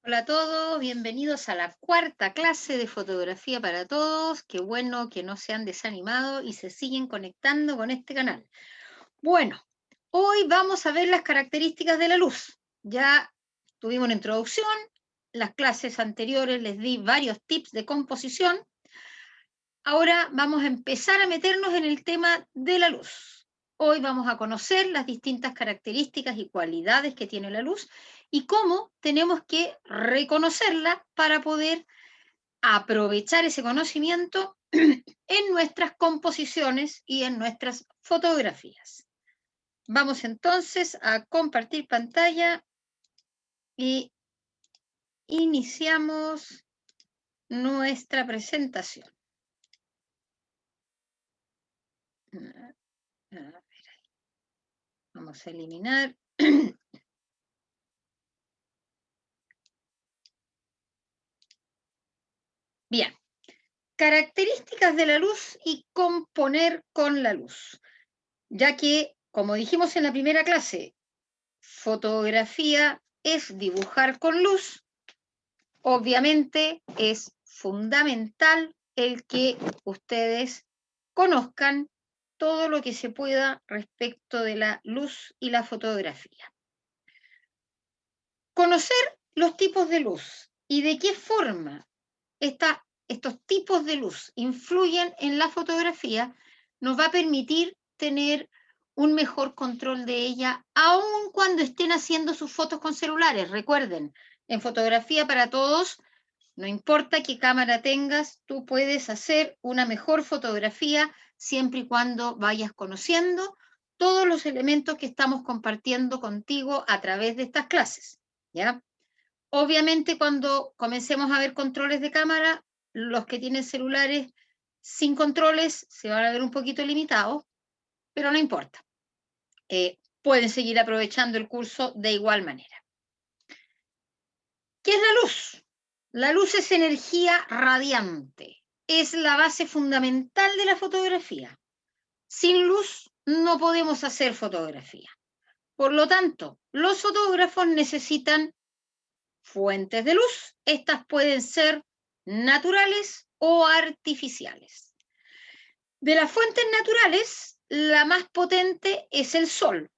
Hola a todos, bienvenidos a la cuarta clase de fotografía para todos. Qué bueno que no se han desanimado y se siguen conectando con este canal. Bueno, hoy vamos a ver las características de la luz. Ya tuvimos una introducción, las clases anteriores les di varios tips de composición. Ahora vamos a empezar a meternos en el tema de la luz. Hoy vamos a conocer las distintas características y cualidades que tiene la luz y cómo tenemos que reconocerla para poder aprovechar ese conocimiento en nuestras composiciones y en nuestras fotografías. Vamos entonces a compartir pantalla y iniciamos nuestra presentación. Vamos a eliminar. Bien, características de la luz y componer con la luz, ya que, como dijimos en la primera clase, fotografía es dibujar con luz. Obviamente es fundamental el que ustedes conozcan todo lo que se pueda respecto de la luz y la fotografía. Conocer los tipos de luz y de qué forma estos tipos de luz influyen en la fotografía nos va a permitir tener un mejor control de ella, aun cuando estén haciendo sus fotos con celulares. Recuerden, en fotografía para todos, no importa qué cámara tengas, tú puedes hacer una mejor fotografía siempre y cuando vayas conociendo todos los elementos que estamos compartiendo contigo a través de estas clases, ¿ya? Obviamente, cuando comencemos a ver controles de cámara, los que tienen celulares sin controles se van a ver un poquito limitados, pero no importa. Pueden seguir aprovechando el curso de igual manera. ¿Qué es la luz? La luz es energía radiante. Es la base fundamental de la fotografía. Sin luz no podemos hacer fotografía. Por lo tanto, los fotógrafos necesitan fuentes de luz. Estas pueden ser naturales o artificiales. De las fuentes naturales, la más potente es el sol,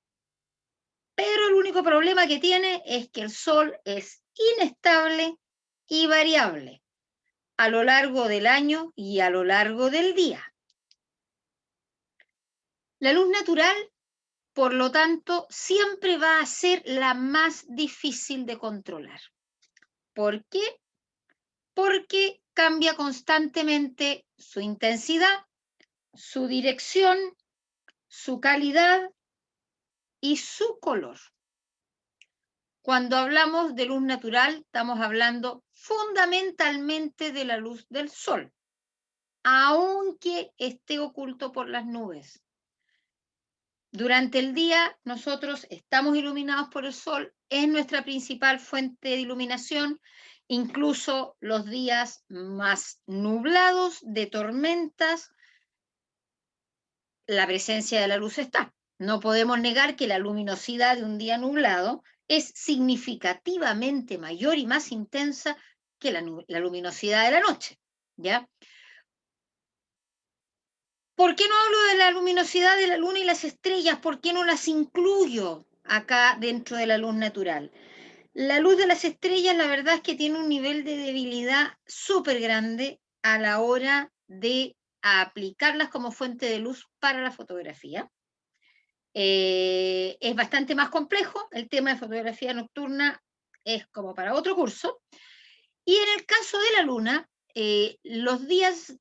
pero el único problema que tiene es que el sol es inestable y variable a lo largo del año y a lo largo del día. La luz natural, por lo tanto, siempre va a ser la más difícil de controlar. ¿Por qué? Porque cambia constantemente su intensidad, su dirección, su calidad y su color. Cuando hablamos de luz natural, estamos hablando fundamentalmente de la luz del sol, aunque esté oculto por las nubes. Durante el día nosotros estamos iluminados por el sol, es nuestra principal fuente de iluminación, incluso los días más nublados, de tormentas, la presencia de la luz está. No podemos negar que la luminosidad de un día nublado es significativamente mayor y más intensa que la luminosidad de la noche, ¿ya? ¿Por qué no hablo de la luminosidad de la luna y las estrellas? ¿Por qué no las incluyo acá dentro de la luz natural? La luz de las estrellas, la verdad es que tiene un nivel de debilidad súper grande a la hora de aplicarlas como fuente de luz para la fotografía. Es bastante más complejo, el tema de fotografía nocturna es como para otro curso. Y en el caso de la luna,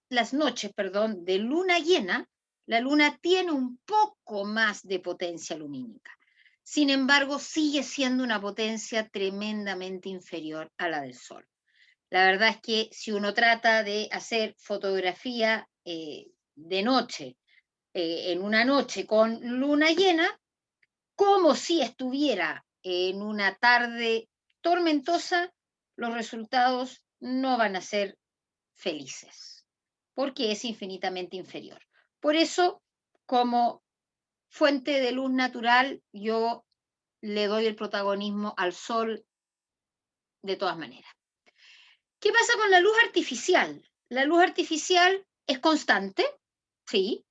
las noches, perdón, de luna llena, la luna tiene un poco más de potencia lumínica. Sin embargo, sigue siendo una potencia tremendamente inferior a la del Sol. La verdad es que si uno trata de hacer fotografía de noche, en una noche con luna llena, como si estuviera en una tarde tormentosa, los resultados no van a ser felices, porque es infinitamente inferior. Por eso, como fuente de luz natural, yo le doy el protagonismo al sol de todas maneras. ¿Qué pasa con la luz artificial? La luz artificial es constante, sí,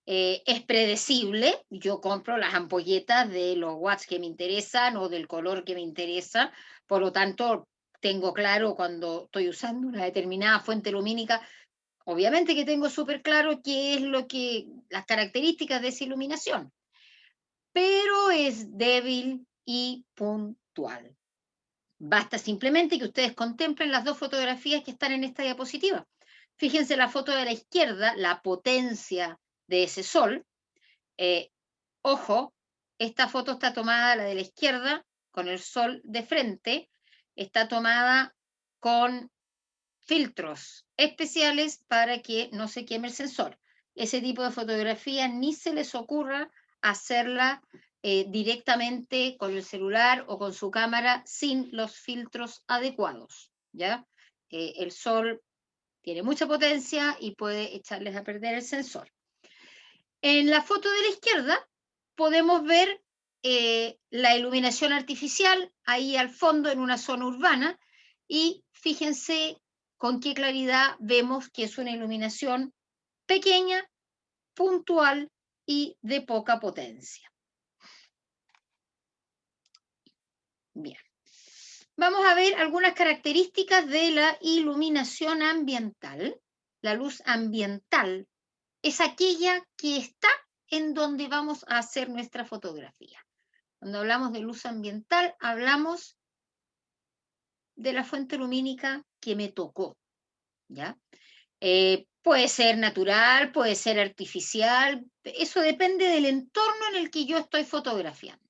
es predecible. Yo compro las ampolletas de los watts que me interesan o del color que me interesa, por lo tanto, tengo claro cuando estoy usando una determinada fuente lumínica. Obviamente que tengo súper claro qué es las características de esa iluminación, pero es débil y puntual. Basta simplemente que ustedes contemplen las dos fotografías que están en esta diapositiva. Fíjense la foto de la izquierda, la potencia de ese sol. Ojo, esta foto está tomada, la de la izquierda, con el sol de frente, está tomada con filtros especiales para que no se queme el sensor. Ese tipo de fotografía ni se les ocurra hacerla directamente con el celular o con su cámara sin los filtros adecuados, ¿ya? El sol tiene mucha potencia y puede echarles a perder el sensor. En la foto de la izquierda podemos ver la iluminación artificial ahí al fondo en una zona urbana y fíjense con qué claridad vemos que es una iluminación pequeña, puntual y de poca potencia. Bien. Vamos a ver algunas características de la iluminación ambiental. La luz ambiental es aquella que está en donde vamos a hacer nuestra fotografía. Cuando hablamos de luz ambiental, hablamos de la fuente lumínica que me tocó, ¿ya? Puede ser natural, puede ser artificial, eso depende del entorno en el que yo estoy fotografiando.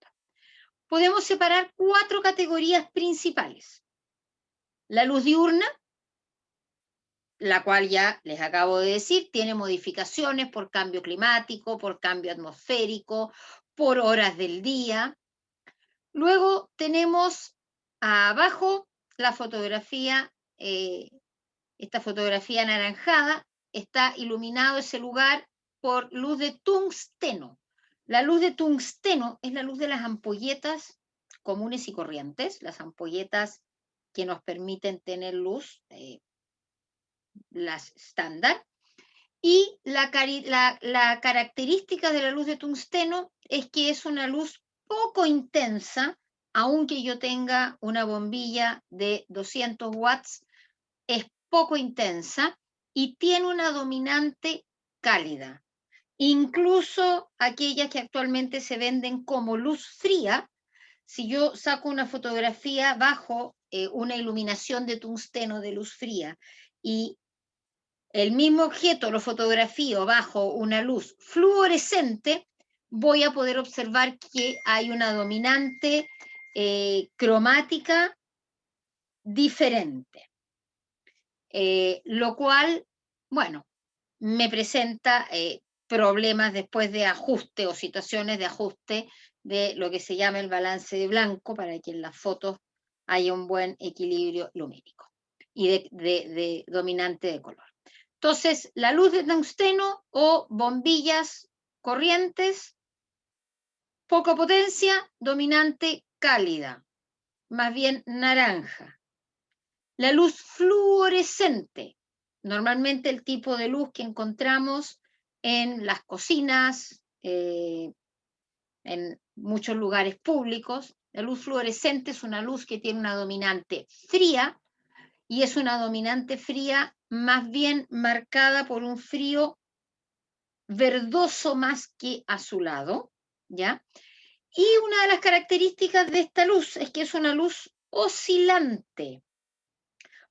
Podemos separar 4 categorías principales. La luz diurna, la cual ya les acabo de decir, tiene modificaciones por cambio climático, por cambio atmosférico, por horas del día. Luego tenemos abajo la fotografía, esta fotografía anaranjada, está iluminado ese lugar por luz de tungsteno. La luz de tungsteno es la luz de las ampolletas comunes y corrientes, las ampolletas que nos permiten tener luz, las estándar. Y la característica de la luz de tungsteno es que es una luz poco intensa, aunque yo tenga una bombilla de 200 watts, es poco intensa y tiene una dominante cálida. Incluso aquellas que actualmente se venden como luz fría, si yo saco una fotografía bajo una iluminación de tungsteno de luz fría y el mismo objeto lo fotografío bajo una luz fluorescente, voy a poder observar que hay una dominante cromática diferente. Lo cual, bueno, me presenta problemas después de ajuste o situaciones de ajuste de lo que se llama el balance de blanco para que en las fotos haya un buen equilibrio lumínico y de dominante de color. Entonces, la luz de tungsteno o bombillas corrientes, poca potencia, dominante cálida, más bien naranja. La luz fluorescente, normalmente el tipo de luz que encontramos en las cocinas, en muchos lugares públicos. La luz fluorescente es una luz que tiene una dominante fría y es una dominante fría más bien marcada por un frío verdoso más que azulado, ¿ya? Y una de las características de esta luz es que es una luz oscilante.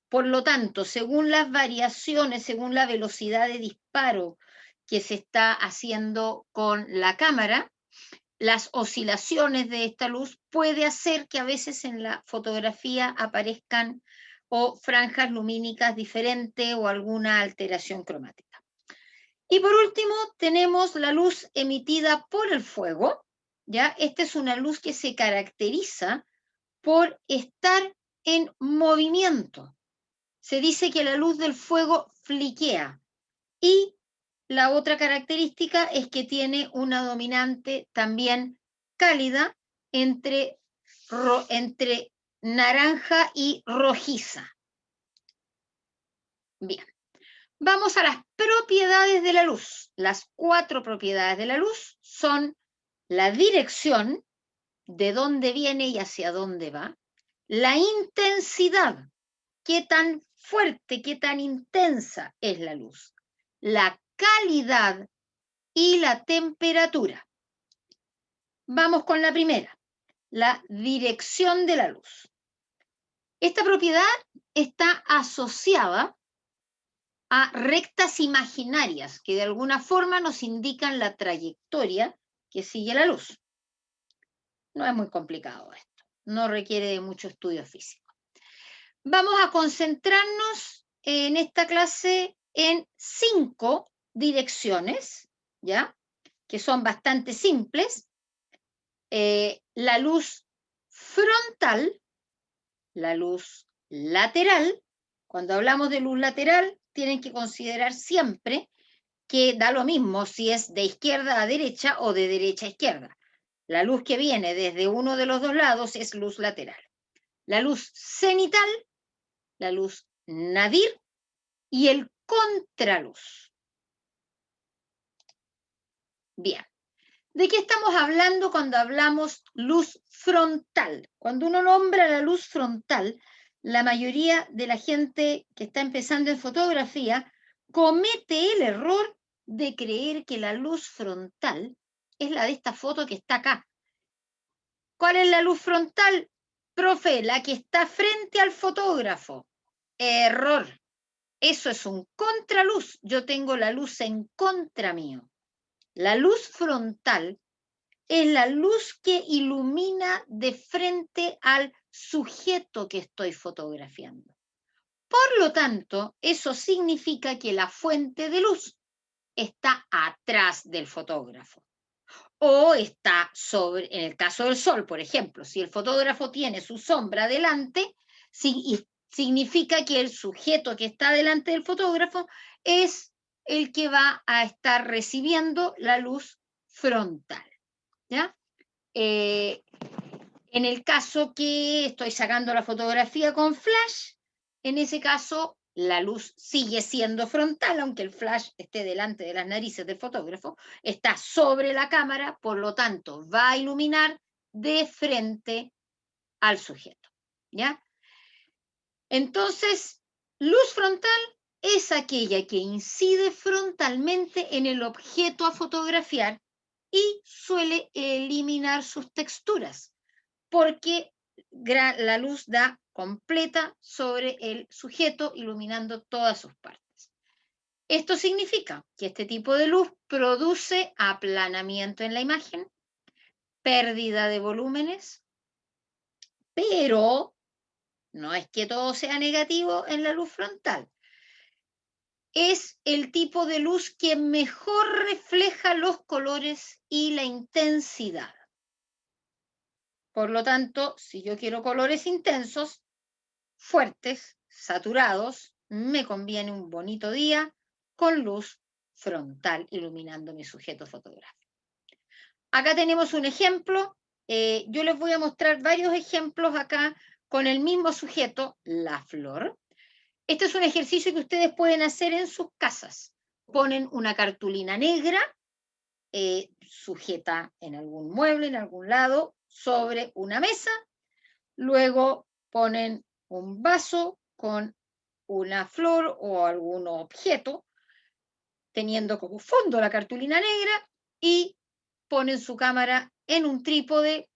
Por lo tanto, según las variaciones, según la velocidad de disparo que se está haciendo con la cámara, las oscilaciones de esta luz puede hacer que a veces en la fotografía aparezcan o franjas lumínicas diferentes o alguna alteración cromática. Y por último, tenemos la luz emitida por el fuego, ¿ya? Esta es una luz que se caracteriza por estar en movimiento. Se dice que la luz del fuego fliquea y la otra característica es que tiene una dominante también cálida entre naranja y rojiza. Bien, vamos a las propiedades de la luz. Las 4 propiedades de la luz son la dirección, de dónde viene y hacia dónde va, la intensidad, qué tan fuerte, qué tan intensa es la luz, la calidad y la temperatura. Vamos con la primera, la dirección de la luz. Esta propiedad está asociada a rectas imaginarias que de alguna forma nos indican la trayectoria que sigue la luz. No es muy complicado esto, no requiere de mucho estudio físico. Vamos a concentrarnos en esta clase en 5 direcciones, ¿ya? Que son bastante simples. La luz frontal, la luz lateral. Cuando hablamos de luz lateral, tienen que considerar siempre que da lo mismo si es de izquierda a derecha o de derecha a izquierda. La luz que viene desde uno de los dos lados es luz lateral. La luz cenital, la luz nadir y el contraluz. Bien. ¿De qué estamos hablando cuando hablamos luz frontal? Cuando uno nombra la luz frontal, la mayoría de la gente que está empezando en fotografía comete el error de creer que la luz frontal es la de esta foto que está acá. ¿Cuál es la luz frontal? Profe, la que está frente al fotógrafo. Error. Eso es un contraluz. Yo tengo la luz en contra mío. La luz frontal es la luz que ilumina de frente al sujeto que estoy fotografiando. Por lo tanto, eso significa que la fuente de luz está atrás del fotógrafo o está sobre, en el caso del sol, por ejemplo, si el fotógrafo tiene su sombra delante, significa que el sujeto que está delante del fotógrafo es el que va a estar recibiendo la luz frontal, ¿ya? En el caso que estoy sacando la fotografía con flash, en ese caso la luz sigue siendo frontal, aunque el flash esté delante de las narices del fotógrafo, está sobre la cámara, por lo tanto va a iluminar de frente al sujeto, ¿ya? Entonces, luz frontal es aquella que incide frontalmente en el objeto a fotografiar y suele eliminar sus texturas, porque la luz da completa sobre el sujeto, iluminando todas sus partes. Esto significa que este tipo de luz produce aplanamiento en la imagen, pérdida de volúmenes, pero no es que todo sea negativo en la luz frontal. Es el tipo de luz que mejor refleja los colores y la intensidad. Por lo tanto, si yo quiero colores intensos, fuertes, saturados, me conviene un bonito día con luz frontal iluminando mi sujeto fotográfico. Acá tenemos un ejemplo. Yo les voy a mostrar varios ejemplos acá con el mismo sujeto, la flor. Este es un ejercicio que ustedes pueden hacer en sus casas. Ponen una cartulina negra sujeta en algún mueble, en algún lado, sobre una mesa. Luego ponen un vaso con una flor o algún objeto, teniendo como fondo la cartulina negra, y ponen su cámara en un trípode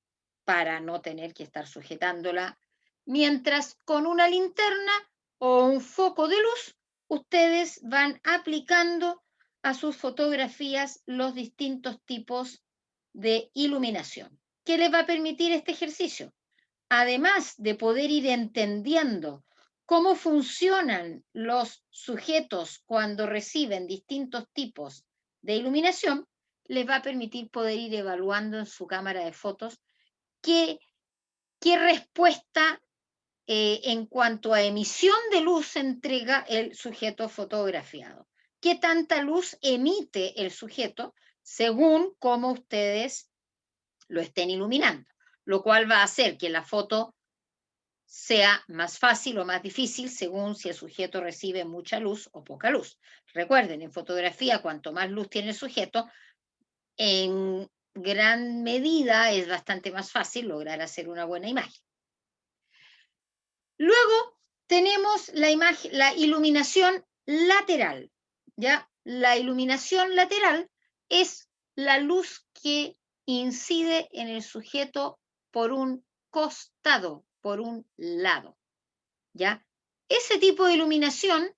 para no tener que estar sujetándola, mientras con una linterna o un foco de luz ustedes van aplicando a sus fotografías los distintos tipos de iluminación. ¿Qué les va a permitir este ejercicio? Además de poder ir entendiendo cómo funcionan los sujetos cuando reciben distintos tipos de iluminación, les va a permitir poder ir evaluando en su cámara de fotos qué respuesta en cuanto a emisión de luz entrega el sujeto fotografiado. ¿Qué tanta luz emite el sujeto según cómo ustedes lo estén iluminando? Lo cual va a hacer que la foto sea más fácil o más difícil según si el sujeto recibe mucha luz o poca luz. Recuerden, en fotografía, cuanto más luz tiene el sujeto, en gran medida es bastante más fácil lograr hacer una buena imagen. Luego tenemos la iluminación lateral, ¿ya? La iluminación lateral es la luz que incide en el sujeto por un costado, por un lado, ¿ya? Ese tipo de iluminación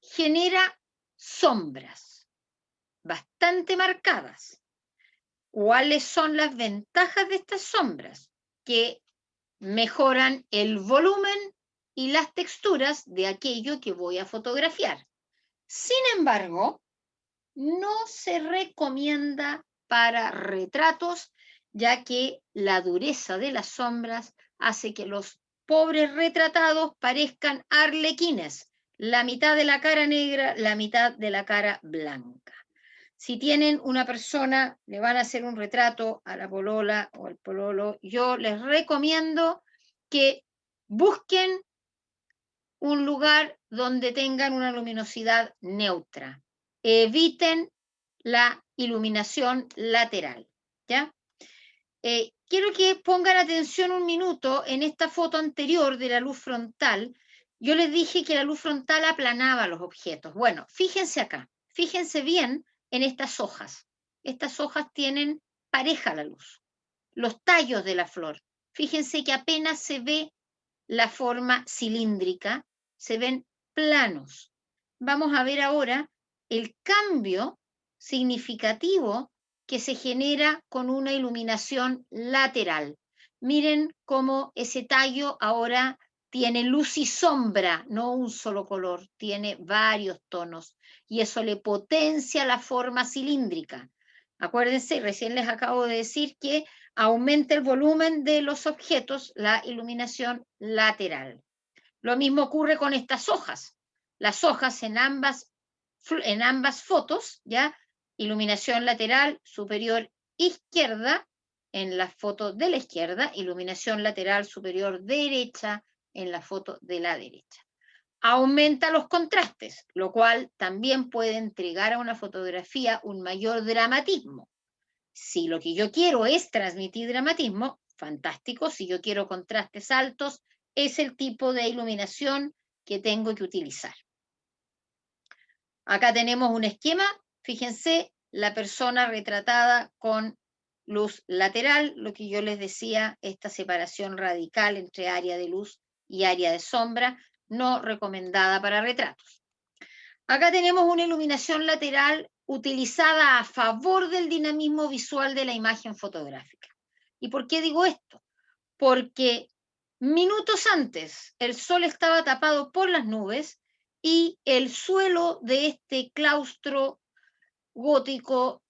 genera sombras bastante marcadas. ¿Cuáles son las ventajas de estas sombras? Que mejoran el volumen y las texturas de aquello que voy a fotografiar. Sin embargo, no se recomienda para retratos, ya que la dureza de las sombras hace que los pobres retratados parezcan arlequines, la mitad de la cara negra, la mitad de la cara blanca. Si tienen una persona, le van a hacer un retrato a la polola o al pololo, yo les recomiendo que busquen un lugar donde tengan una luminosidad neutra. Eviten la iluminación lateral, ¿ya? Quiero que pongan atención un minuto en esta foto anterior de la luz frontal. Yo les dije que la luz frontal aplanaba los objetos. Bueno, fíjense acá, fíjense bien en estas hojas. Estas hojas tienen pareja la luz. Los tallos de la flor. Fíjense que apenas se ve la forma cilíndrica, se ven planos. Vamos a ver ahora el cambio significativo que se genera con una iluminación lateral. Miren cómo ese tallo ahora tiene luz y sombra, no un solo color, tiene varios tonos y eso le potencia la forma cilíndrica. Acuérdense, recién les acabo de decir que aumenta el volumen de los objetos, la iluminación lateral. Lo mismo ocurre con estas hojas. Las hojas en ambas fotos, ¿ya? Iluminación lateral superior izquierda en la foto de la izquierda, iluminación lateral superior derecha en la foto de la derecha. Aumenta los contrastes, lo cual también puede entregar a una fotografía un mayor dramatismo. Si lo que yo quiero es transmitir dramatismo, fantástico. Si yo quiero contrastes altos, es el tipo de iluminación que tengo que utilizar. Acá tenemos un esquema. Fíjense, la persona retratada con luz lateral, lo que yo les decía, esta separación radical entre área de luz y área de sombra, no recomendada para retratos. Acá tenemos una iluminación lateral utilizada a favor del dinamismo visual de la imagen fotográfica. ¿Y por qué digo esto? Porque minutos antes el sol estaba tapado por las nubes y el suelo de este claustro gótico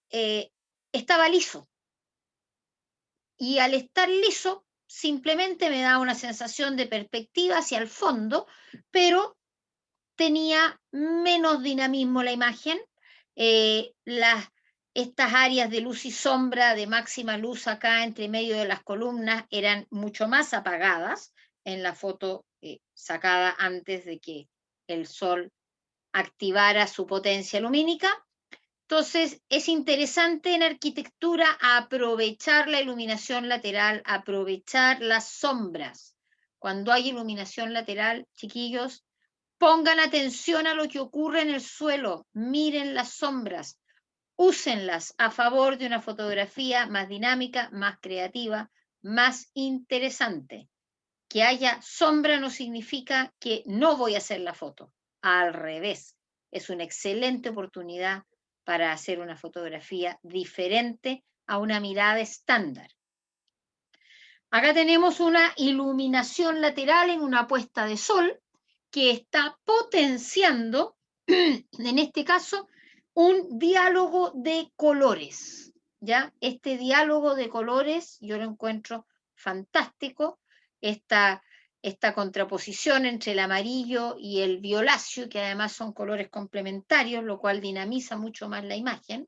estaba liso. Y al estar liso, simplemente me da una sensación de perspectiva hacia el fondo, pero tenía menos dinamismo la imagen. Estas áreas de luz y sombra, de máxima luz acá entre medio de las columnas, eran mucho más apagadas en la foto sacada antes de que el sol activara su potencia lumínica. Entonces, es interesante en arquitectura aprovechar la iluminación lateral, aprovechar las sombras. Cuando hay iluminación lateral, chiquillos, pongan atención a lo que ocurre en el suelo, miren las sombras, úsenlas a favor de una fotografía más dinámica, más creativa, más interesante. Que haya sombra no significa que no voy a hacer la foto, al revés, es una excelente oportunidad para hacer una fotografía diferente a una mirada estándar. Acá tenemos una iluminación lateral en una puesta de sol que está potenciando, en este caso, un diálogo de colores, ¿ya? Este diálogo de colores yo lo encuentro fantástico, esta contraposición entre el amarillo y el violáceo, que además son colores complementarios, lo cual dinamiza mucho más la imagen.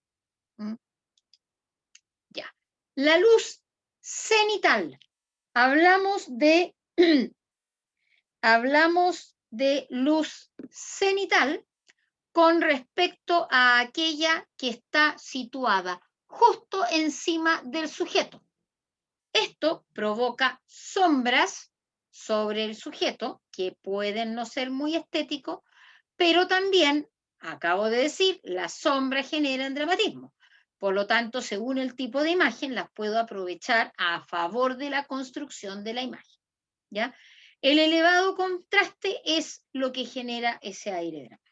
Ya. La luz cenital. Hablamos de hablamos de luz cenital con respecto a aquella que está situada justo encima del sujeto. Esto provoca sombras sobre el sujeto que pueden no ser muy estéticos, pero también, acabo de decir, las sombras generan dramatismo. Por lo tanto, según el tipo de imagen, las puedo aprovechar a favor de la construcción de la imagen, ¿ya? El elevado contraste es lo que genera ese aire dramático.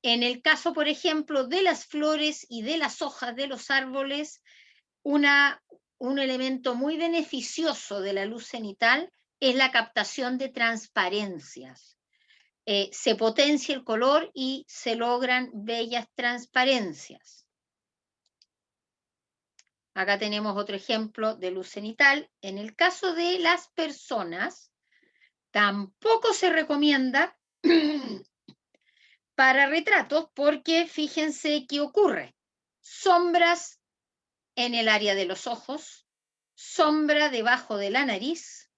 En el caso, por ejemplo, de las flores y de las hojas de los árboles, un elemento muy beneficioso de la luz cenital es la captación de transparencias. Se potencia el color y se logran bellas transparencias. Acá tenemos otro ejemplo de luz cenital. En el caso de las personas, tampoco se recomienda para retratos porque fíjense qué ocurre. Sombras en el área de los ojos, sombra debajo de la nariz,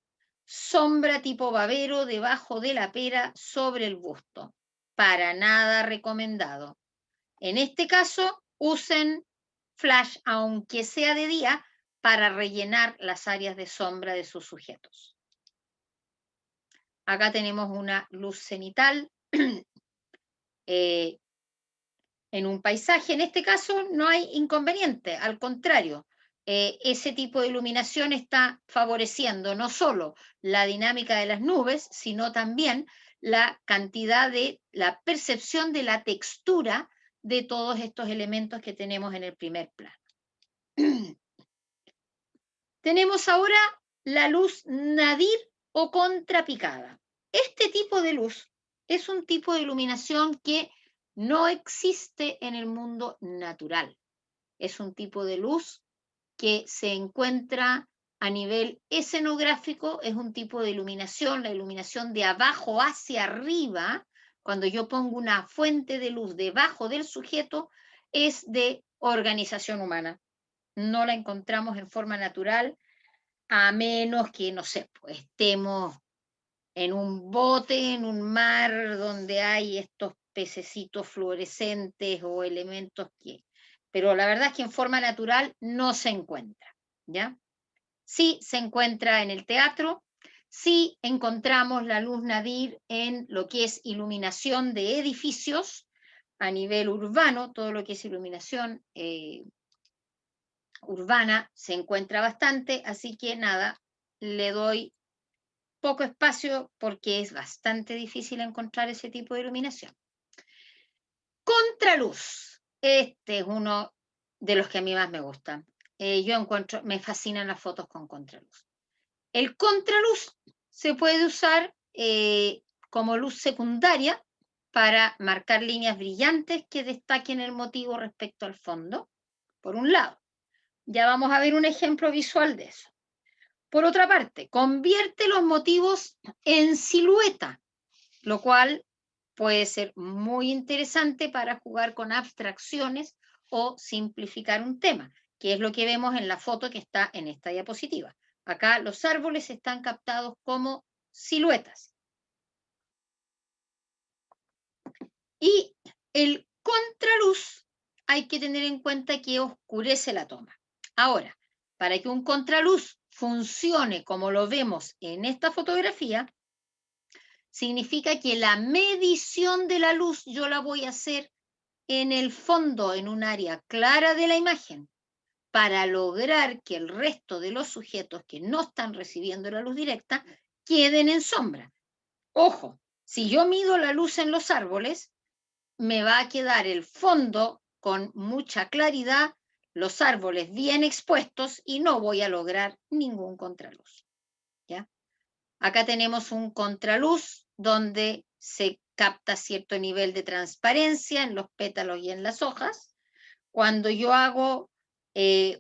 sombra tipo babero debajo de la pera sobre el busto. Para nada recomendado. En este caso, usen flash, aunque sea de día, para rellenar las áreas de sombra de sus sujetos. Acá tenemos una luz cenital en un paisaje. En este caso no hay inconveniente, al contrario, ese tipo de iluminación está favoreciendo no solo la dinámica de las nubes, sino también la cantidad de, la percepción de la textura de todos estos elementos que tenemos en el primer plano. Tenemos ahora la luz nadir o contrapicada. Este tipo de luz es un tipo de iluminación que no existe en el mundo natural. Es un tipo de luz que se encuentra a nivel escenográfico, es un tipo de iluminación, la iluminación de abajo hacia arriba, cuando yo pongo una fuente de luz debajo del sujeto, es de organización humana. No la encontramos en forma natural, a menos que, no sé, pues estemos en un bote, en un mar donde hay estos pececitos fluorescentes o elementos que... Pero la verdad es que en forma natural no se encuentra, ¿ya? Sí se encuentra en el teatro, sí encontramos la luz nadir en lo que es iluminación de edificios a nivel urbano, todo lo que es iluminación urbana se encuentra bastante, así que nada, le doy poco espacio porque es bastante difícil encontrar ese tipo de iluminación. Contraluz. Este es uno de los que a mí más me gustan. Yo encuentro, me fascinan las fotos con contraluz. El contraluz se puede usar como luz secundaria para marcar líneas brillantes que destaquen el motivo respecto al fondo, por un lado. Ya vamos a ver un ejemplo visual de eso. Por otra parte, convierte los motivos en silueta, lo cual puede ser muy interesante para jugar con abstracciones o simplificar un tema, que es lo que vemos en la foto que está en esta diapositiva. Acá los árboles están captados como siluetas. Y el contraluz hay que tener en cuenta que oscurece la toma. Ahora, para que un contraluz funcione como lo vemos en esta fotografía, significa que la medición de la luz yo la voy a hacer en el fondo, en un área clara de la imagen, para lograr que el resto de los sujetos que no están recibiendo la luz directa queden en sombra. Ojo, si yo mido la luz en los árboles, me va a quedar el fondo con mucha claridad, los árboles bien expuestos y no voy a lograr ningún contraluz. ¿Ya? Acá tenemos un contraluz donde se capta cierto nivel de transparencia en los pétalos y en las hojas. Cuando yo hago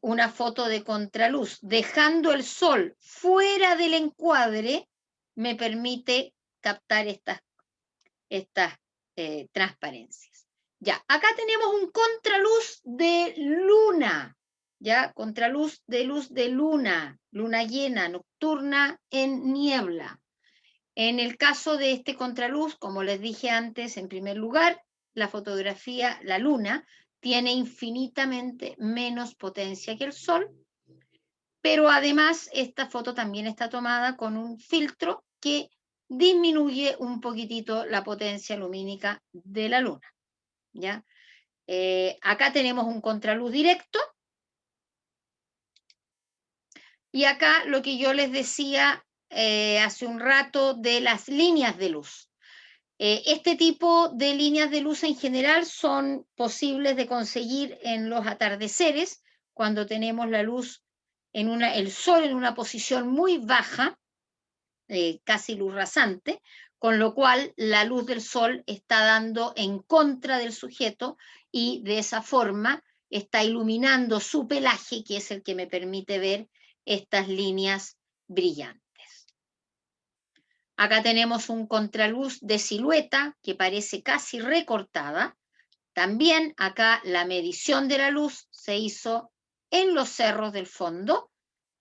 una foto de contraluz, dejando el sol fuera del encuadre, me permite captar estas transparencias. Ya, acá tenemos un contraluz de luna. ¿ya? Contraluz de luz de luna, luna llena, nocturna en niebla. En el caso de este contraluz, como les dije antes, en primer lugar, la fotografía, la luna, tiene infinitamente menos potencia que el sol, pero además esta foto también está tomada con un filtro que disminuye un poquitito la potencia lumínica de la luna, ¿ya? Acá tenemos un contraluz directo y acá lo que yo les decía hace un rato de las líneas de luz. Este tipo de líneas de luz en general son posibles de conseguir en los atardeceres, cuando tenemos la luz el sol en una posición muy baja, casi luz rasante, con lo cual la luz del sol está dando en contra del sujeto y de esa forma está iluminando su pelaje, que es el que me permite ver estas líneas brillantes. Acá tenemos un contraluz de silueta que parece casi recortada. También acá la medición de la luz se hizo en los cerros del fondo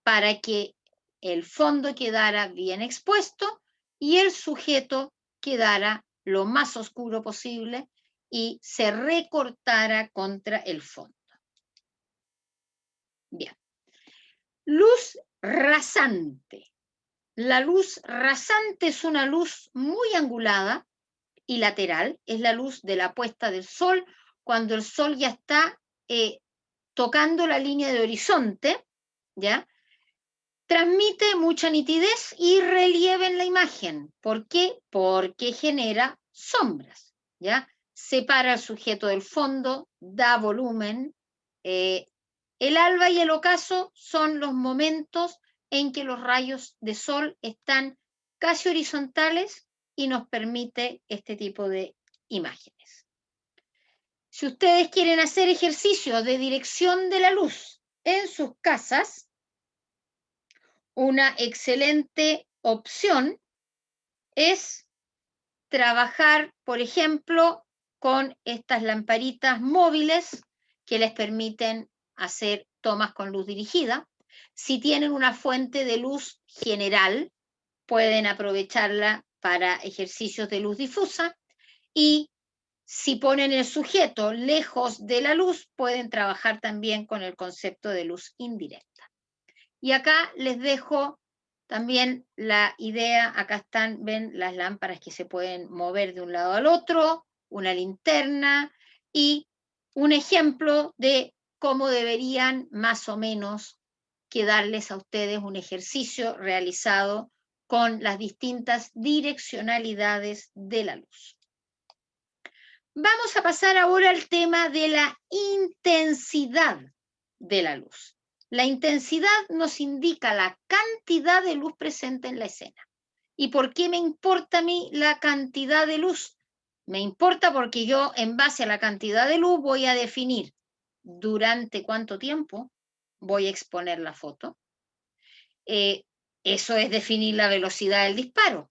para que el fondo quedara bien expuesto y el sujeto quedara lo más oscuro posible y se recortara contra el fondo. Bien. Luz rasante. La luz rasante es una luz muy angulada y lateral, es la luz de la puesta del sol, cuando el sol ya está tocando la línea de horizonte, ¿ya? Transmite mucha nitidez y relieve en la imagen. ¿Por qué? Porque genera sombras, ¿ya? Separa al sujeto del fondo, da volumen. El alba y el ocaso son los momentos en que los rayos de sol están casi horizontales y nos permite este tipo de imágenes. Si ustedes quieren hacer ejercicios de dirección de la luz en sus casas, una excelente opción es trabajar, por ejemplo, con estas lamparitas móviles que les permiten hacer tomas con luz dirigida. Si tienen una fuente de luz general, pueden aprovecharla para ejercicios de luz difusa y si ponen el sujeto lejos de la luz, pueden trabajar también con el concepto de luz indirecta. Y acá les dejo también la idea, acá están, ven las lámparas que se pueden mover de un lado al otro, una linterna y un ejemplo de cómo deberían más o menos quedarles a ustedes un ejercicio realizado con las distintas direccionalidades de la luz. Vamos a pasar ahora al tema de la intensidad de la luz. La intensidad nos indica la cantidad de luz presente en la escena. ¿Y por qué me importa a mí la cantidad de luz? Me importa porque yo, en base a la cantidad de luz, voy a definir durante cuánto tiempo voy a exponer la foto. Eso es definir la velocidad del disparo.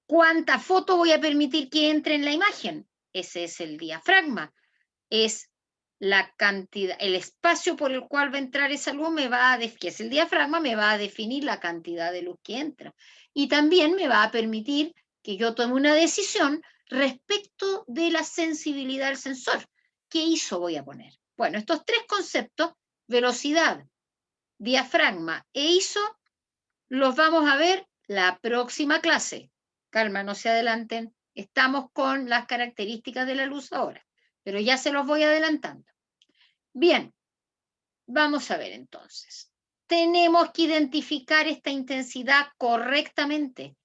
¿Cuánta foto voy a permitir que entre en la imagen? Ese es el diafragma. Es la cantidad, el espacio por el cual va a entrar esa luz que es el diafragma, me va a definir la cantidad de luz que entra. Y también me va a permitir que yo tome una decisión respecto de la sensibilidad del sensor. ¿Qué ISO voy a poner? Bueno, estos tres conceptos, velocidad, diafragma e ISO, los vamos a ver la próxima clase. Calma, no se adelanten. Estamos con las características de la luz ahora, pero ya se los voy adelantando. Bien, vamos a ver entonces. Tenemos que identificar esta intensidad correctamente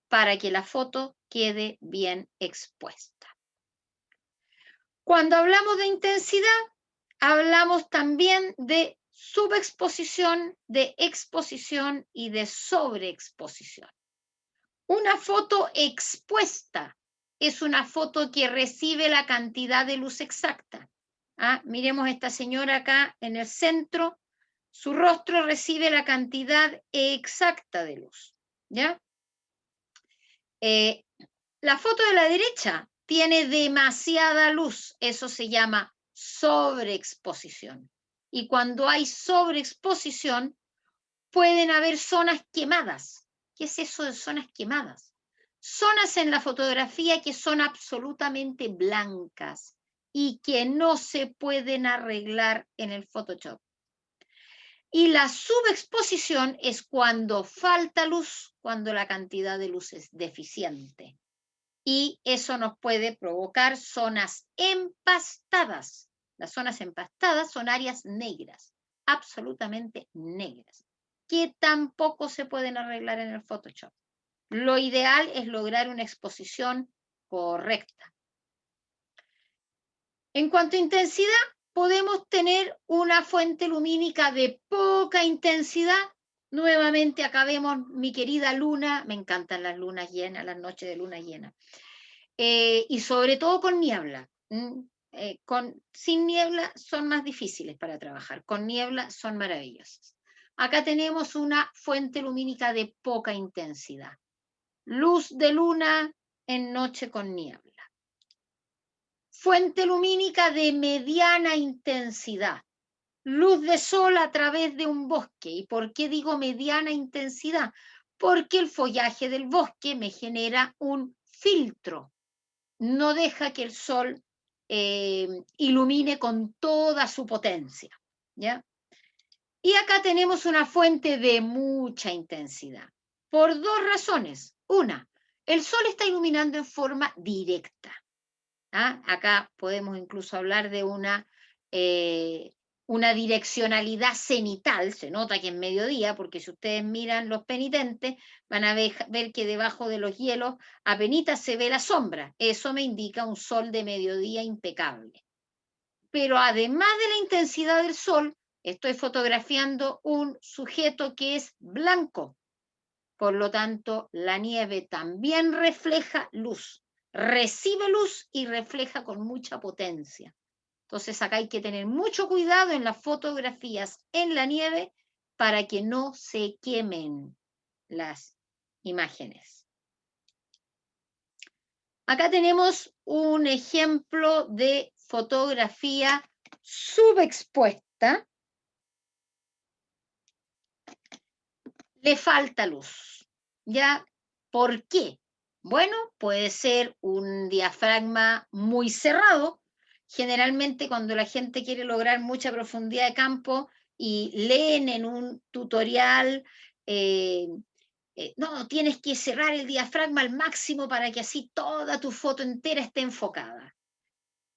para que la foto quede bien expuesta. Cuando hablamos de intensidad, hablamos también de subexposición, de exposición y de sobreexposición. Una foto expuesta es una foto que recibe la cantidad de luz exacta. Miremos a esta señora acá en el centro, su rostro recibe la cantidad exacta de luz, ¿ya? La foto de la derecha tiene demasiada luz, eso se llama sobreexposición. Y cuando hay sobreexposición, pueden haber zonas quemadas. ¿Qué es eso de zonas quemadas? Zonas en la fotografía que son absolutamente blancas y que no se pueden arreglar en el Photoshop. Y la subexposición es cuando falta luz, cuando la cantidad de luz es deficiente. Y eso nos puede provocar zonas empastadas. Las zonas empastadas son áreas negras, absolutamente negras, que tampoco se pueden arreglar en el Photoshop. Lo ideal es lograr una exposición correcta. En cuanto a intensidad, podemos tener una fuente lumínica de poca intensidad. Nuevamente acá vemos mi querida luna, me encantan las lunas llenas, las noches de luna llena. Y sobre todo con niebla. Sin niebla son más difíciles para trabajar, con niebla son maravillosas. Acá tenemos una fuente lumínica de poca intensidad. Luz de luna en noche con niebla. Fuente lumínica de mediana intensidad. Luz de sol a través de un bosque. ¿Y por qué digo mediana intensidad? Porque el follaje del bosque me genera un filtro. No deja que el sol ilumine con toda su potencia, ¿ya? Y acá tenemos una fuente de mucha intensidad, por dos razones. Una, el sol está iluminando en forma directa. ¿Ah? Acá podemos incluso hablar de una direccionalidad cenital, se nota que es mediodía, porque si ustedes miran los penitentes, van a ver que debajo de los hielos apenas se ve la sombra. Eso me indica un sol de mediodía impecable. Pero además de la intensidad del sol, estoy fotografiando un sujeto que es blanco. Por lo tanto, la nieve también refleja luz, recibe luz y refleja con mucha potencia. Entonces acá hay que tener mucho cuidado en las fotografías en la nieve para que no se quemen las imágenes. Acá tenemos un ejemplo de fotografía subexpuesta. Le falta luz. ¿Ya? ¿Por qué? Bueno, puede ser un diafragma muy cerrado. Generalmente cuando la gente quiere lograr mucha profundidad de campo y leen en un tutorial, no, tienes que cerrar el diafragma al máximo para que así toda tu foto entera esté enfocada.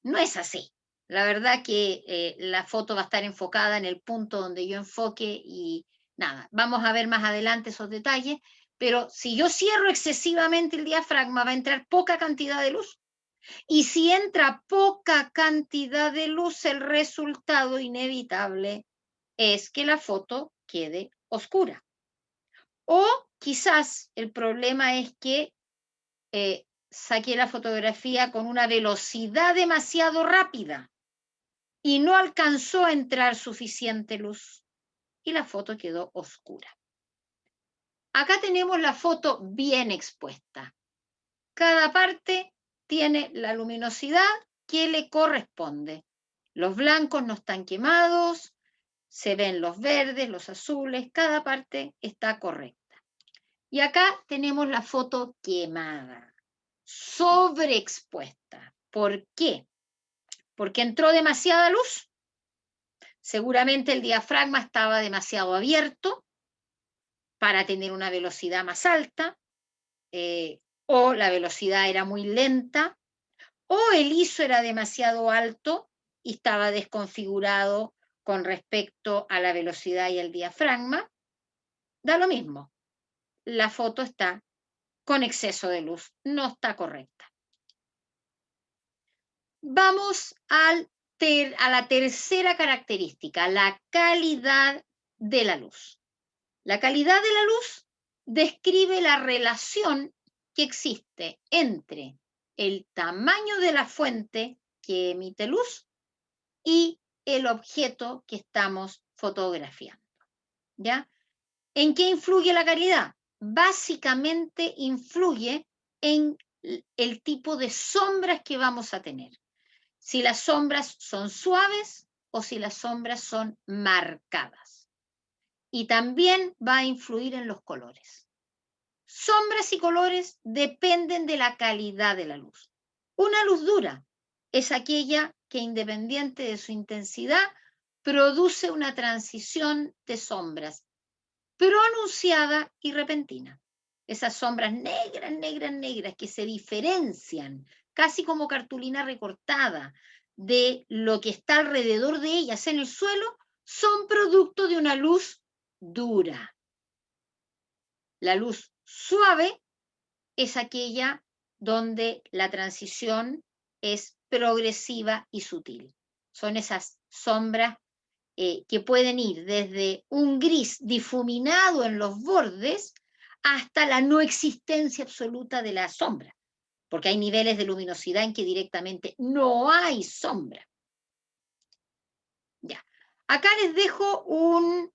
No es así. La verdad que la foto va a estar enfocada en el punto donde yo enfoque y nada, vamos a ver más adelante esos detalles, pero si yo cierro excesivamente el diafragma va a entrar poca cantidad de luz. Y si entra poca cantidad de luz, el resultado inevitable es que la foto quede oscura. O quizás el problema es que saqué la fotografía con una velocidad demasiado rápida y no alcanzó a entrar suficiente luz y la foto quedó oscura. Acá tenemos la foto bien expuesta. Cada parte tiene la luminosidad que le corresponde. Los blancos no están quemados, se ven los verdes, los azules, cada parte está correcta. Y acá tenemos la foto quemada, sobreexpuesta. ¿Por qué? Porque entró demasiada luz. Seguramente el diafragma estaba demasiado abierto para tener una velocidad más alta, o la velocidad era muy lenta, o el ISO era demasiado alto y estaba desconfigurado con respecto a la velocidad y el diafragma. Da lo mismo. La foto está con exceso de luz, no está correcta. Vamos a la tercera característica, la calidad de la luz. La calidad de la luz describe la relación que existe entre el tamaño de la fuente que emite luz y el objeto que estamos fotografiando. ¿Ya? ¿En qué influye la calidad? Básicamente influye en el tipo de sombras que vamos a tener. Si las sombras son suaves, o si las sombras son marcadas. Y también va a influir en los colores. Sombras y colores dependen de la calidad de la luz. Una luz dura es aquella que, independiente de su intensidad, produce una transición de sombras pronunciada y repentina. Esas sombras negras, negras, negras que se diferencian casi como cartulina recortada de lo que está alrededor de ellas en el suelo, son producto de una luz dura. La luz suave es aquella donde la transición es progresiva y sutil. Son esas sombras que pueden ir desde un gris difuminado en los bordes hasta la no existencia absoluta de la sombra, porque hay niveles de luminosidad en que directamente no hay sombra. Ya. Acá les dejo un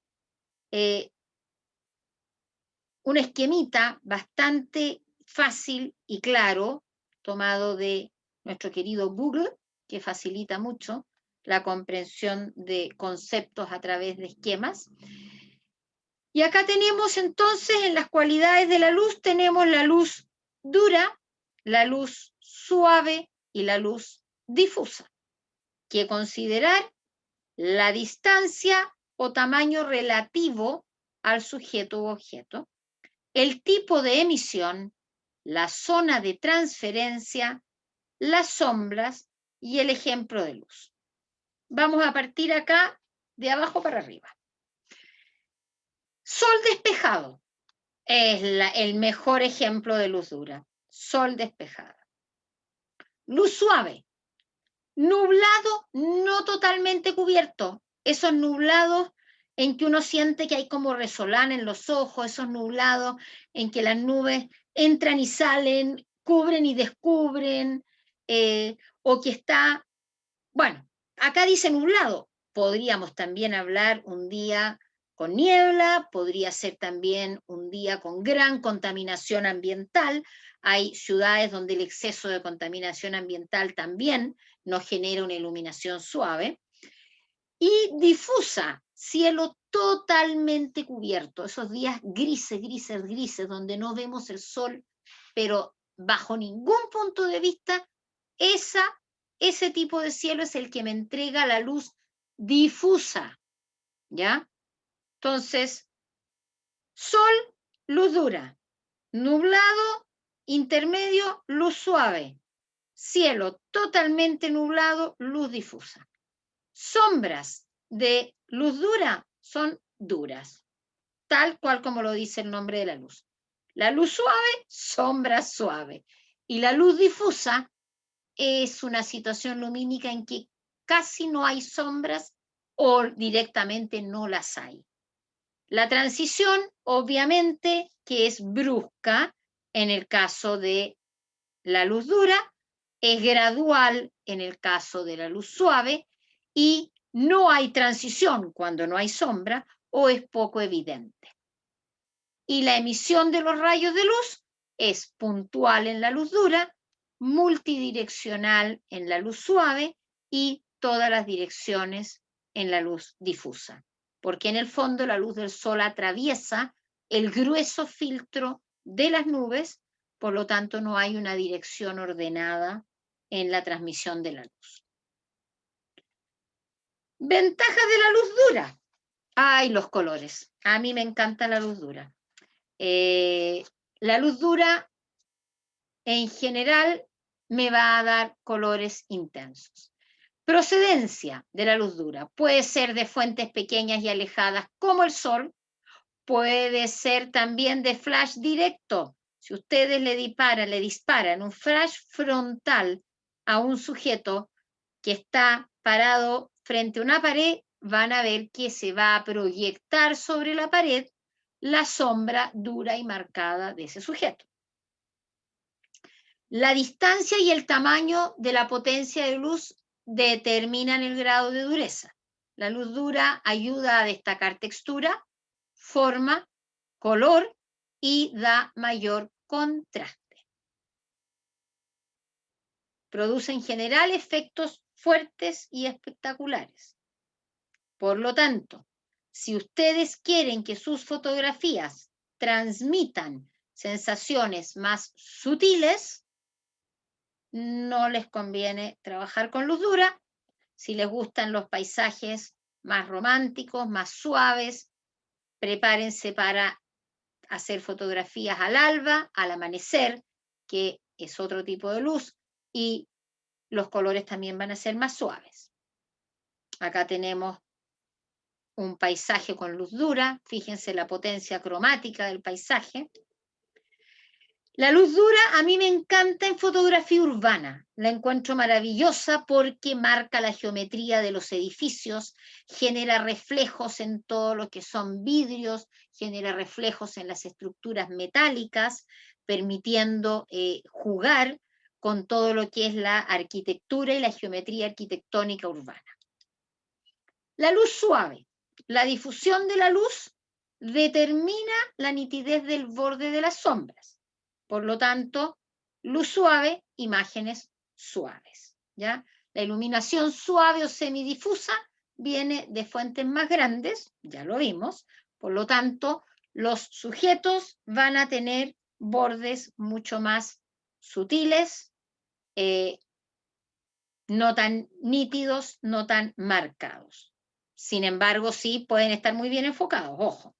esquemita bastante fácil y claro, tomado de nuestro querido Google, que facilita mucho la comprensión de conceptos a través de esquemas. Y acá tenemos entonces en las cualidades de la luz, tenemos la luz dura, la luz suave y la luz difusa, que considerar la distancia o tamaño relativo al sujeto u objeto, el tipo de emisión, la zona de transferencia, las sombras y el ejemplo de luz. Vamos a partir acá de abajo para arriba. Sol despejado es el mejor ejemplo de luz dura. Sol despejada. Luz suave. Nublado no totalmente cubierto. Esos nublados en que uno siente que hay como resolán en los ojos, esos nublados en que las nubes entran y salen, cubren y descubren, o que está, bueno, acá dice nublado. Podríamos también hablar un día con niebla, podría ser también un día con gran contaminación ambiental. Hay ciudades donde el exceso de contaminación ambiental también nos genera una iluminación suave. Y difusa, cielo totalmente cubierto, esos días grises, grises, grises, donde no vemos el sol, pero bajo ningún punto de vista, ese tipo de cielo es el que me entrega la luz difusa, ¿ya? Entonces, sol, luz dura, nublado, intermedio, luz suave, cielo totalmente nublado, luz difusa. Sombras de luz dura son duras, tal cual como lo dice el nombre de la luz. La luz suave, sombra suave. Y la luz difusa es una situación lumínica en que casi no hay sombras o directamente no las hay. La transición, obviamente, que es brusca en el caso de la luz dura, es gradual en el caso de la luz suave y no hay transición cuando no hay sombra o es poco evidente. Y la emisión de los rayos de luz es puntual en la luz dura, multidireccional en la luz suave y todas las direcciones en la luz difusa. Porque en el fondo la luz del sol atraviesa el grueso filtro de las nubes, por lo tanto no hay una dirección ordenada en la transmisión de la luz. Ventajas de la luz dura. Ay, los colores. A mí me encanta la luz dura. La luz dura en general me va a dar colores intensos. Procedencia de la luz dura puede ser de fuentes pequeñas y alejadas como el sol, puede ser también de flash directo. Si ustedes le disparan un flash frontal a un sujeto que está parado frente a una pared, van a ver que se va a proyectar sobre la pared la sombra dura y marcada de ese sujeto. La distancia y el tamaño de la potencia de luz determinan el grado de dureza. La luz dura ayuda a destacar textura, forma, color y da mayor contraste. Produce en general efectos fuertes y espectaculares. Por lo tanto, si ustedes quieren que sus fotografías transmitan sensaciones más sutiles, no les conviene trabajar con luz dura. Si les gustan los paisajes más románticos, más suaves, prepárense para hacer fotografías al alba, al amanecer, que es otro tipo de luz, y los colores también van a ser más suaves. Acá tenemos un paisaje con luz dura, fíjense la potencia cromática del paisaje. La luz dura a mí me encanta en fotografía urbana, la encuentro maravillosa porque marca la geometría de los edificios, genera reflejos en todo lo que son vidrios, genera reflejos en las estructuras metálicas, permitiendo jugar con todo lo que es la arquitectura y la geometría arquitectónica urbana. La luz suave, la difusión de la luz determina la nitidez del borde de las sombras. Por lo tanto, luz suave, imágenes suaves, ¿ya? La iluminación suave o semidifusa viene de fuentes más grandes, ya lo vimos, por lo tanto, los sujetos van a tener bordes mucho más sutiles, no tan nítidos, no tan marcados. Sin embargo, sí pueden estar muy bien enfocados, ojo.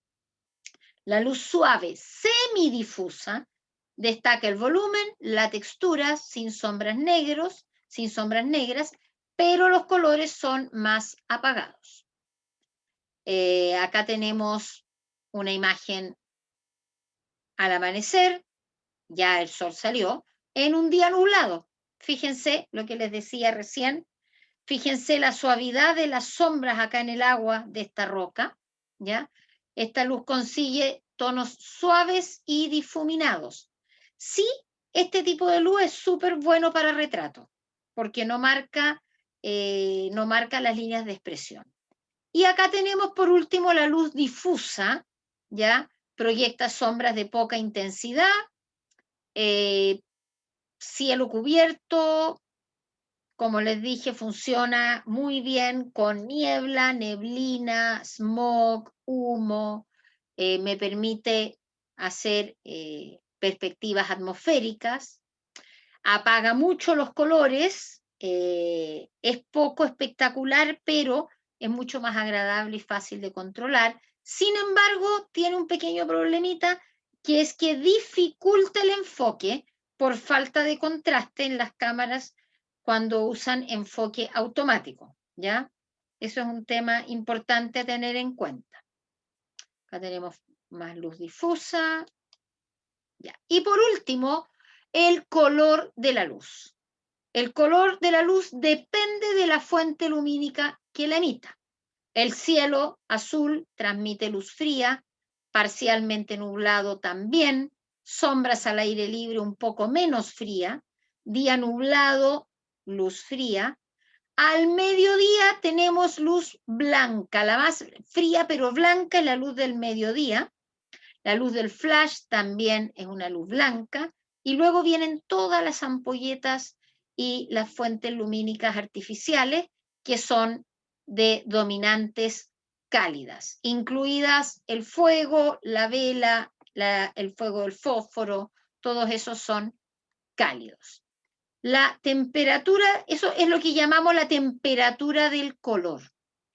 La luz suave semidifusa destaca el volumen, la textura, sin sombras negras, pero los colores son más apagados. Acá tenemos una imagen al amanecer, ya el sol salió, en un día nublado. Fíjense lo que les decía recién, fíjense la suavidad de las sombras acá en el agua de esta roca, ¿ya? Esta luz consigue tonos suaves y difuminados. Sí, este tipo de luz es súper bueno para retrato, porque no marca las líneas de expresión. Y acá tenemos por último la luz difusa, ¿ya? Proyecta sombras de poca intensidad, cielo cubierto, como les dije, funciona muy bien con niebla, neblina, smog, humo, me permite hacer perspectivas atmosféricas, apaga mucho los colores, es poco espectacular, pero es mucho más agradable y fácil de controlar. Sin embargo, tiene un pequeño problemita, que es que dificulta el enfoque por falta de contraste en las cámaras cuando usan enfoque automático, ¿ya? Eso es un tema importante a tener en cuenta. Acá tenemos más luz difusa. ¿Ya? Y por último, el color de la luz. El color de la luz depende de la fuente lumínica que la emita. El cielo azul transmite luz fría, parcialmente nublado también, sombras al aire libre un poco menos fría, día nublado, luz fría. Al mediodía tenemos luz blanca, la más fría pero blanca es la luz del mediodía. La luz del flash también es una luz blanca. Y luego vienen todas las ampolletas y las fuentes lumínicas artificiales que son de dominantes cálidas, incluidas el fuego, la vela, el fuego del fósforo, todos esos son cálidos. La temperatura, eso es lo que llamamos la temperatura del color.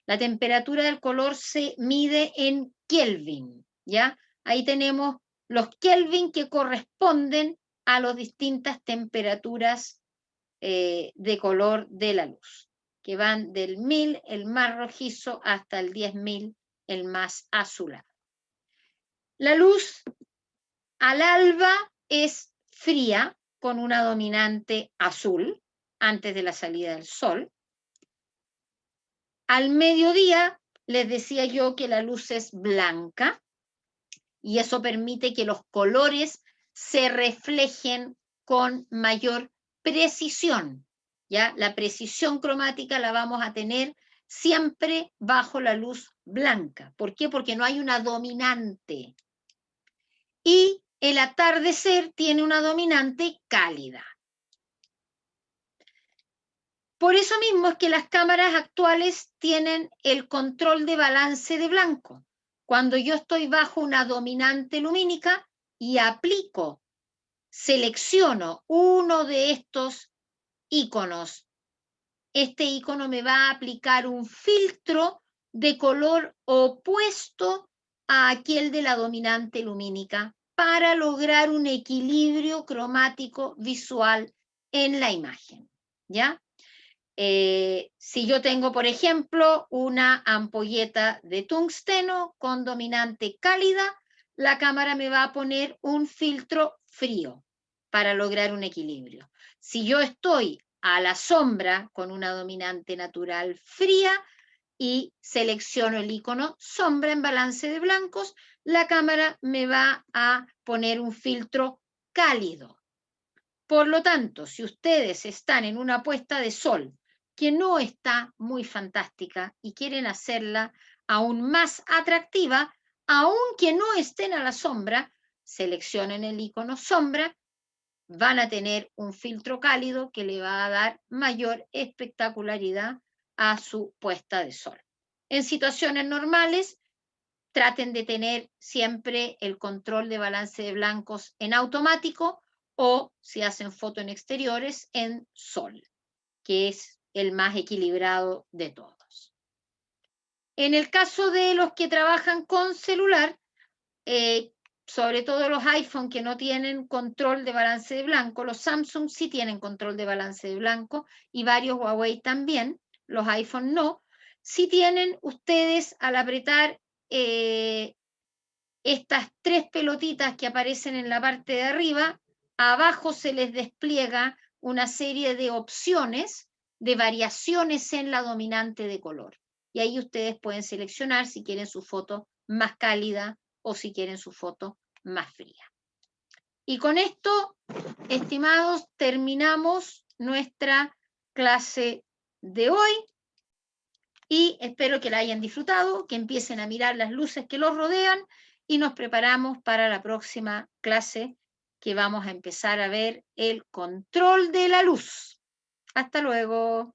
La temperatura del color se mide en Kelvin, ¿ya? Ahí tenemos los Kelvin que corresponden a las distintas temperaturas de color de la luz, que van del 1000, el más rojizo, hasta el 10.000, el más azulado. La luz al alba es fría, con una dominante azul, antes de la salida del sol. Al mediodía, les decía yo que la luz es blanca, y eso permite que los colores se reflejen con mayor precisión, ¿ya? La precisión cromática la vamos a tener siempre bajo la luz blanca. ¿Por qué? Porque no hay una dominante. Y el atardecer tiene una dominante cálida. Por eso mismo es que las cámaras actuales tienen el control de balance de blanco. Cuando yo estoy bajo una dominante lumínica y aplico, selecciono uno de estos iconos, este icono me va a aplicar un filtro de color opuesto a aquel de la dominante lumínica para lograr un equilibrio cromático visual en la imagen, ¿ya? Si yo tengo, por ejemplo, una ampolleta de tungsteno con dominante cálida, la cámara me va a poner un filtro frío para lograr un equilibrio. Si yo estoy a la sombra con una dominante natural fría y selecciono el icono sombra en balance de blancos, la cámara me va a poner un filtro cálido. Por lo tanto, si ustedes están en una puesta de sol que no está muy fantástica y quieren hacerla aún más atractiva, aunque no estén a la sombra, seleccionen el icono sombra, van a tener un filtro cálido que le va a dar mayor espectacularidad a su puesta de sol. En situaciones normales, traten de tener siempre el control de balance de blancos en automático o si hacen foto en exteriores en sol, que es el más equilibrado de todos. En el caso de los que trabajan con celular, sobre todo los iPhone que no tienen control de balance de blanco, los Samsung sí tienen control de balance de blanco y varios Huawei también, los iPhone no. Sí tienen ustedes al apretar estas tres pelotitas que aparecen en la parte de arriba, abajo se les despliega una serie de opciones de variaciones en la dominante de color. Y ahí ustedes pueden seleccionar si quieren su foto más cálida o si quieren su foto más fría. Y con esto, estimados, terminamos nuestra clase de hoy y espero que la hayan disfrutado, que empiecen a mirar las luces que los rodean y nos preparamos para la próxima clase que vamos a empezar a ver el control de la luz. Hasta luego.